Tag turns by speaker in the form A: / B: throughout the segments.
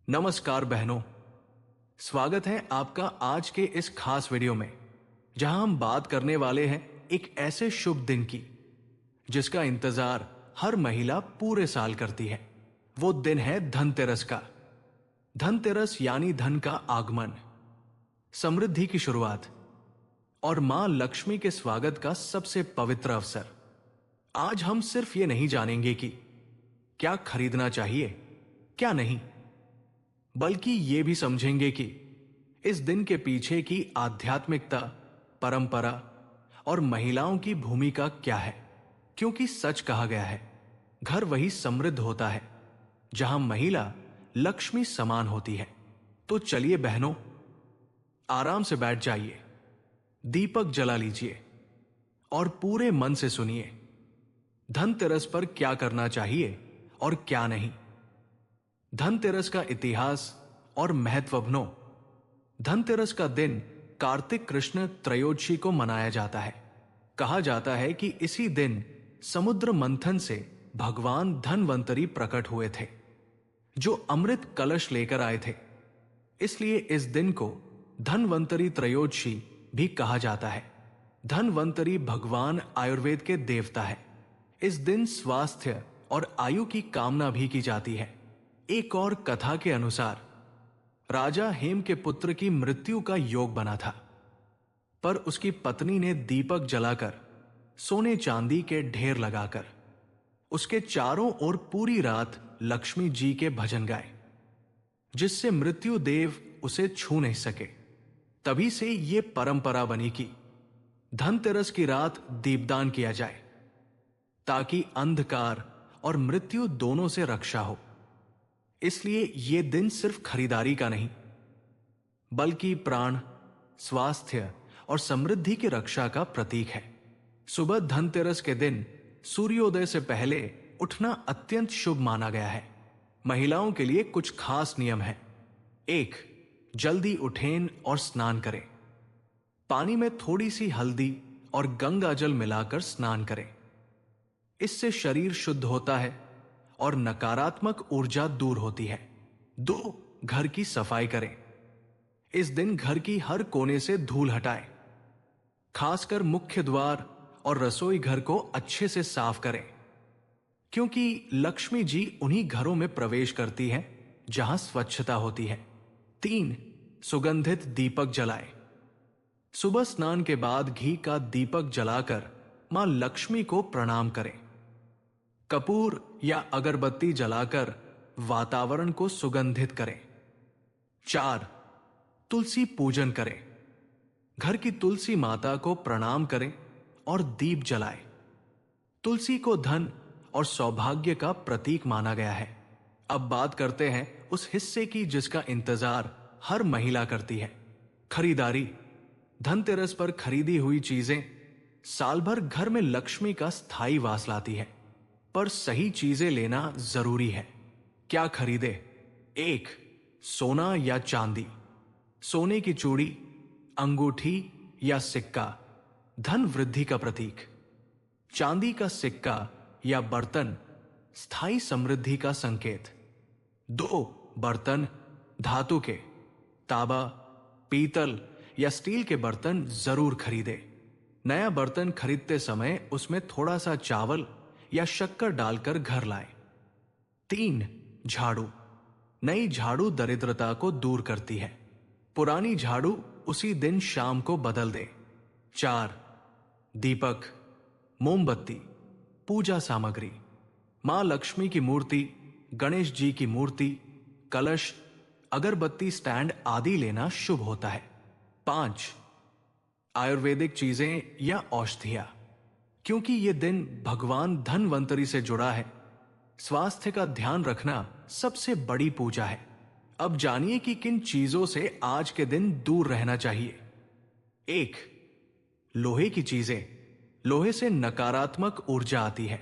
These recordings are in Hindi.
A: नमस्कार बहनों, स्वागत है आपका आज के इस खास वीडियो में जहां हम बात करने वाले हैं एक ऐसे शुभ दिन की जिसका इंतजार हर महिला पूरे साल करती है। वो दिन है धनतेरस का। धनतेरस यानी धन का आगमन, समृद्धि की शुरुआत और मां लक्ष्मी के स्वागत का सबसे पवित्र अवसर। आज हम सिर्फ ये नहीं जानेंगे कि क्या खरीदना चाहिए, क्या नहीं, बल्कि ये भी समझेंगे कि इस दिन के पीछे की आध्यात्मिकता, परंपरा और महिलाओं की भूमिका क्या है। क्योंकि सच कहा गया है, घर वही समृद्ध होता है जहां महिला लक्ष्मी समान होती है। तो चलिए बहनों, आराम से बैठ जाइए, दीपक जला लीजिए और पूरे मन से सुनिए धनतेरस पर क्या करना चाहिए और क्या नहीं। धनतेरस का इतिहास और महत्व। धनतेरस का दिन कार्तिक कृष्ण त्रयोदशी को मनाया जाता है। कहा जाता है कि इसी दिन समुद्र मंथन से भगवान धनवंतरी प्रकट हुए थे, जो अमृत कलश लेकर आए थे। इसलिए इस दिन को धनवंतरी त्रयोदशी भी कहा जाता है। धनवंतरी भगवान आयुर्वेद के देवता है। इस दिन स्वास्थ्य और आयु की कामना भी की जाती है। एक और कथा के अनुसार राजा हेम के पुत्र की मृत्यु का योग बना था, पर उसकी पत्नी ने दीपक जलाकर सोने चांदी के ढेर लगाकर उसके चारों ओर पूरी रात लक्ष्मी जी के भजन गाए, जिससे मृत्यु देव उसे छू नहीं सके। तभी से ये परंपरा बनी कि धनतेरस की रात दीपदान किया जाए, ताकि अंधकार और मृत्यु दोनों से रक्षा हो। इसलिए यह दिन सिर्फ खरीदारी का नहीं, बल्कि प्राण, स्वास्थ्य और समृद्धि की रक्षा का प्रतीक है। सुबह धनतेरस के दिन सूर्योदय से पहले उठना अत्यंत शुभ माना गया है। महिलाओं के लिए कुछ खास नियम हैं। 1. जल्दी उठें और स्नान करें। पानी में थोड़ी सी हल्दी और गंगा जल मिलाकर स्नान करें। इससे शरीर शुद्ध होता है और नकारात्मक ऊर्जा दूर होती है। 2. घर की सफाई करें। इस दिन घर की हर कोने से धूल हटाएं, खासकर मुख्य द्वार और रसोई घर को अच्छे से साफ करें, क्योंकि लक्ष्मी जी उन्हीं घरों में प्रवेश करती हैं जहां स्वच्छता होती है। 3. सुगंधित दीपक जलाएं। सुबह स्नान के बाद घी का दीपक जलाकर मां लक्ष्मी को प्रणाम करें। कपूर या अगरबत्ती जलाकर वातावरण को सुगंधित करें। 4. तुलसी पूजन करें। घर की तुलसी माता को प्रणाम करें और दीप जलाएं। तुलसी को धन और सौभाग्य का प्रतीक माना गया है। अब बात करते हैं उस हिस्से की जिसका इंतजार हर महिला करती है, खरीदारी। धनतेरस पर खरीदी हुई चीजें साल भर घर में लक्ष्मी का स्थायी वास लाती है, पर सही चीजें लेना जरूरी है। क्या खरीदे? 1. सोना या चांदी। सोने की चूड़ी, अंगूठी या सिक्का धन वृद्धि का प्रतीक। चांदी का सिक्का या बर्तन स्थायी समृद्धि का संकेत। 2. बर्तन धातु के, तांबा, पीतल या स्टील के बर्तन जरूर खरीदे। नया बर्तन खरीदते समय उसमें थोड़ा सा चावल या शक्कर डालकर घर लाएं। 3. झाड़ू। नई झाड़ू दरिद्रता को दूर करती है। पुरानी झाड़ू उसी दिन शाम को बदल दे। 4. दीपक, मोमबत्ती, पूजा सामग्री। मां लक्ष्मी की मूर्ति, गणेश जी की मूर्ति, कलश, अगरबत्ती स्टैंड आदि लेना शुभ होता है। 5. आयुर्वेदिक चीजें या औषधियां। क्योंकि यह दिन भगवान धनवंतरी से जुड़ा है, स्वास्थ्य का ध्यान रखना सबसे बड़ी पूजा है। अब जानिए कि किन चीजों से आज के दिन दूर रहना चाहिए। 1. लोहे की चीजें। लोहे से नकारात्मक ऊर्जा आती है,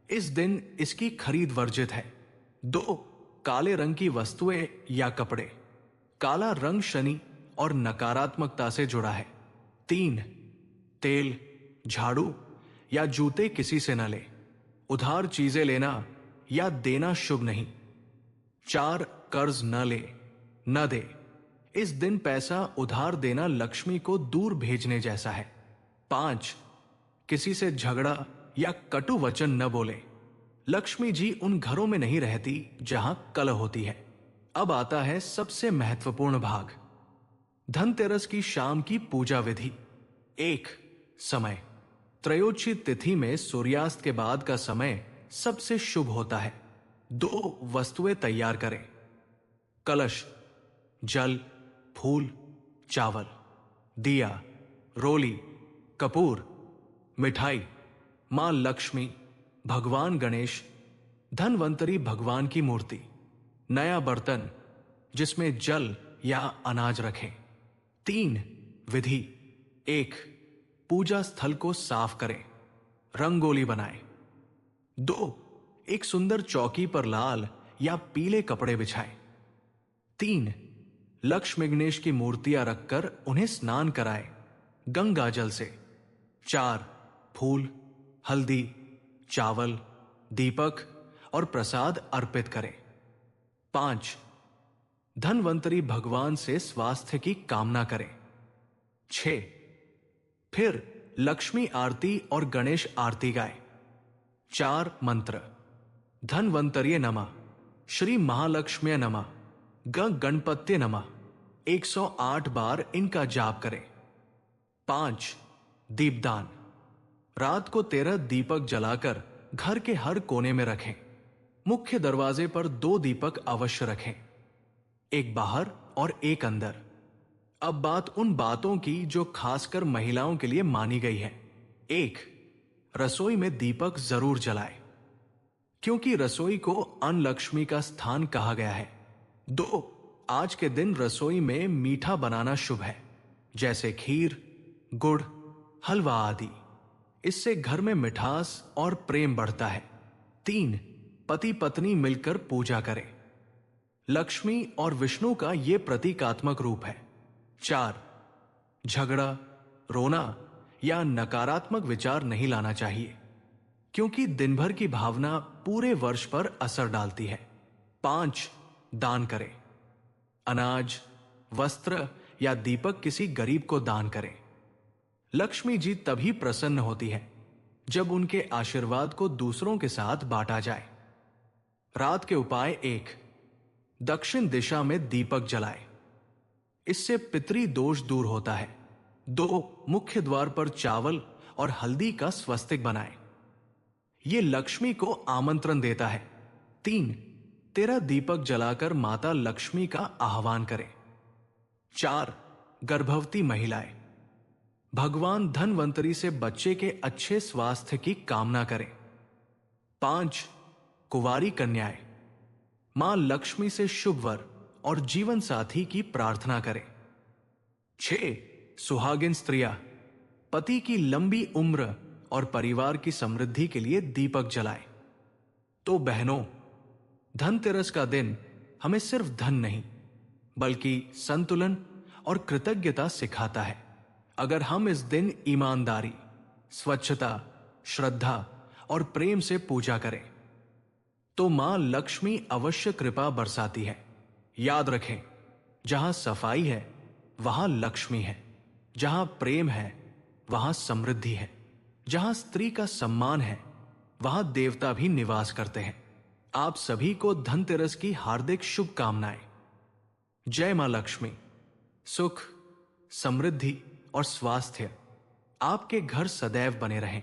A: इस दिन इसकी खरीद वर्जित है। 2. काले रंग की वस्तुएं या कपड़े। काला रंग शनि और नकारात्मकता से जुड़ा है। 3. तेल, झाड़ू या जूते किसी से न ले। उधार चीजें लेना या देना शुभ नहीं। 4. कर्ज न ले, न दे। इस दिन पैसा उधार देना लक्ष्मी को दूर भेजने जैसा है। 5, किसी से झगड़ा या कटु वचन न बोले। लक्ष्मी जी उन घरों में नहीं रहती जहां कलह होती है। अब आता है सबसे महत्वपूर्ण भाग, धनतेरस की शाम की पूजा विधि। 1, समय। त्रयोदशी तिथि में सूर्यास्त के बाद का समय सबसे शुभ होता है। 2 वस्तुएं तैयार करें, कलश, जल, फूल, चावल, दिया, रोली, कपूर, मिठाई, मां लक्ष्मी, भगवान गणेश, धनवंतरी भगवान की मूर्ति, नया बर्तन जिसमें जल या अनाज रखें। 3, विधि। 1, पूजा स्थल को साफ करें, रंगोली बनाएं। 2, एक सुंदर चौकी पर लाल या पीले कपड़े बिछाएं। 3, लक्ष्मी गणेश की मूर्तियां रखकर उन्हें स्नान कराएं गंगा जल से। 4, फूल, हल्दी, चावल, दीपक और प्रसाद अर्पित करें। 5, धनवंतरी भगवान से स्वास्थ्य की कामना करें। 6, फिर लक्ष्मी आरती और गणेश आरती गाएं। 4 मंत्र, धनवंतरिये नमः, श्री महालक्ष्मी नमः, गणपत्ये नमः, 108 बार इनका जाप करें। 5, दीपदान। रात को 13 दीपक जलाकर घर के हर कोने में रखें। मुख्य दरवाजे पर 2 दीपक अवश्य रखें, एक बाहर और एक अंदर। अब बात उन बातों की जो खासकर महिलाओं के लिए मानी गई है। 1, रसोई में दीपक जरूर जलाएं, क्योंकि रसोई को अन्न लक्ष्मी का स्थान कहा गया है। 2, आज के दिन रसोई में मीठा बनाना शुभ है, जैसे खीर, गुड़, हलवा आदि। इससे घर में मिठास और प्रेम बढ़ता है। 3, पति पत्नी मिलकर पूजा करें। लक्ष्मी और विष्णु का यह प्रतीकात्मक रूप है। 4, झगड़ा, रोना या नकारात्मक विचार नहीं लाना चाहिए, क्योंकि दिन भर की भावना पूरे वर्ष पर असर डालती है। 5, दान करें। अनाज, वस्त्र या दीपक किसी गरीब को दान करें। लक्ष्मी जी तभी प्रसन्न होती है जब उनके आशीर्वाद को दूसरों के साथ बांटा जाए। रात के उपाय। 1, दक्षिण दिशा में दीपक जलाएं, इससे पितरी दोष दूर होता है। 2, मुख्य द्वार पर चावल और हल्दी का स्वस्तिक बनाएं, यह लक्ष्मी को आमंत्रण देता है। 3, 13 दीपक जलाकर माता लक्ष्मी का आह्वान करें। 4, गर्भवती महिलाएं, भगवान धनवंतरी से बच्चे के अच्छे स्वास्थ्य की कामना करें। 5, कुंवारी कन्याएं, मां लक्ष्मी से शुभ वर और जीवन साथी की प्रार्थना करें। 6, सुहागिन स्त्रियां, पति की लंबी उम्र और परिवार की समृद्धि के लिए दीपक जलाएं। तो बहनों, धनतेरस का दिन हमें सिर्फ धन नहीं, बल्कि संतुलन और कृतज्ञता सिखाता है। अगर हम इस दिन ईमानदारी, स्वच्छता, श्रद्धा और प्रेम से पूजा करें, तो मां लक्ष्मी अवश्य कृपा बरसाती है। याद रखें, जहां सफाई है वहां लक्ष्मी है, जहां प्रेम है वहां समृद्धि है, जहां स्त्री का सम्मान है वहां देवता भी निवास करते हैं। आप सभी को धनतेरस की हार्दिक शुभकामनाएं। जय मां लक्ष्मी। सुख, समृद्धि और स्वास्थ्य आपके घर सदैव बने रहें।